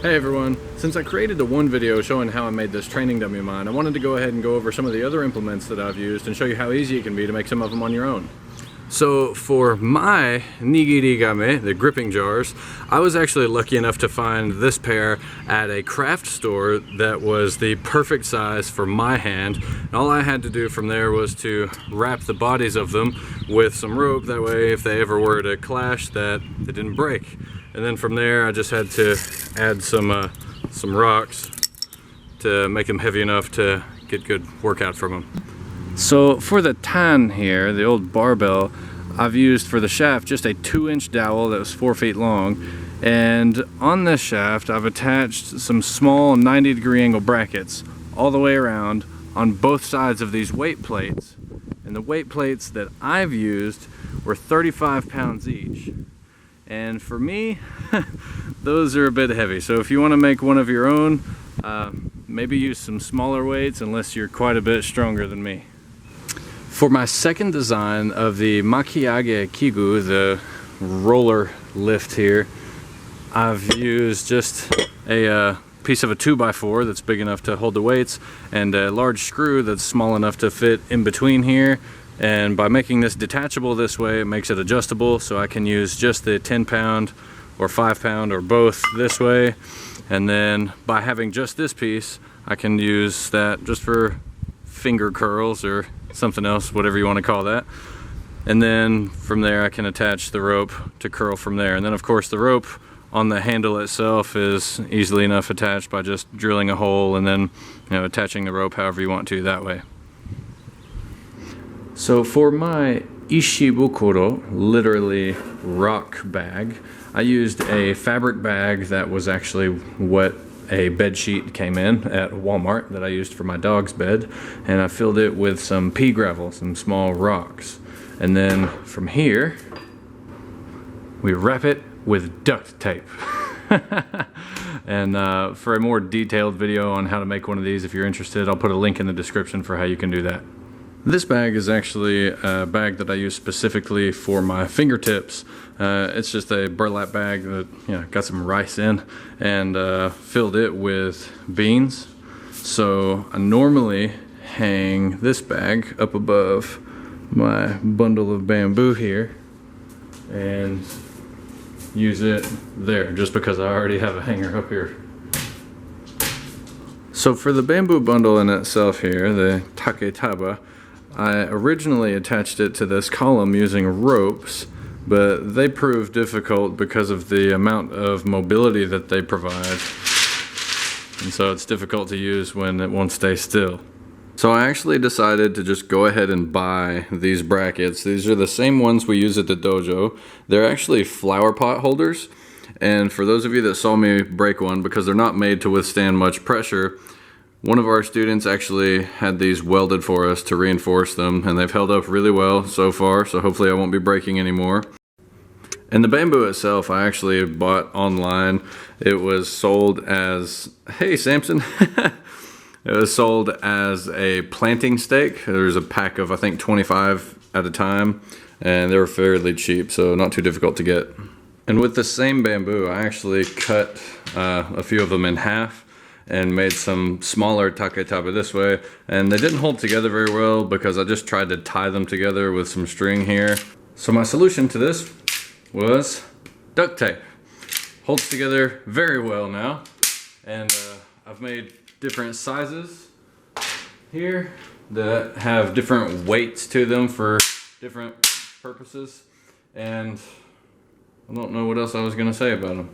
Hey everyone, since I created the one video showing how I made this training dummy of mine, I wanted to go ahead and go over some of the other implements that I've used and show you how easy it can be to make some of them on your own. So for my nigiri game, the gripping jars, I was actually lucky enough to find this pair at a craft store that was the perfect size for my hand. And all I had to do from there was to wrap the bodies of them with some rope, that way if they ever were to clash that they didn't break. And then from there I just had to add some rocks to make them heavy enough to get good workout from them. So for the tan here, the old barbell, I've used for the shaft just a 2-inch dowel that was 4 feet long, and on this shaft I've attached some small 90-degree angle brackets all the way around on both sides of these weight plates, and the weight plates that I've used were 35 pounds each. And for me, those are a bit heavy, so if you want to make one of your own, maybe use some smaller weights unless you're quite a bit stronger than me. For my second design of the Makiage Kigu, the roller lift here, I've used just a piece of a 2x4 that's big enough to hold the weights and a large screw that's small enough to fit in between here. And by making this detachable this way, it makes it adjustable, so I can use just the 10-pound or 5-pound or both this way. And then by having just this piece, I can use that just for finger curls or something else, whatever you want to call that. And then from there I can attach the rope to curl from there. And then of course the rope on the handle itself is easily enough attached by just drilling a hole and then, attaching the rope however you want to that way. So for my ishibukuro, literally rock bag, I used a fabric bag that was actually what a bed sheet came in at Walmart that I used for my dog's bed, and I filled it with some pea gravel, some small rocks. And then from here, we wrap it with duct tape. And for a more detailed video on how to make one of these, if you're interested, I'll put a link in the description for how you can do that. This bag is actually a bag that I use specifically for my fingertips. It's just a burlap bag that got some rice in, and filled it with beans. So I normally hang this bag up above my bundle of bamboo here and use it there just because I already have a hanger up here. So for the bamboo bundle in itself here, the taketaba, I originally attached it to this column using ropes, but they proved difficult because of the amount of mobility that they provide, and so it's difficult to use when it won't stay still. So I actually decided to just go ahead and buy these brackets. These are the same ones we use at the dojo. They're actually flower pot holders, and for those of you that saw me break one, because they're not made to withstand much pressure, one of our students actually had these welded for us to reinforce them, and they've held up really well so far, so hopefully I won't be breaking anymore. And the bamboo itself I actually bought online. It was sold as, hey Samson, it was sold as a planting stake. There was a pack of I think 25 at a time, and they were fairly cheap, so not too difficult to get. And with the same bamboo, I actually cut a few of them in half and made some smaller taketaba this way, and they didn't hold together very well because I just tried to tie them together with some string here. So my solution to this was duct tape. Holds together very well now, and I've made different sizes here that have different weights to them for different purposes, and I don't know what else I was gonna say about them.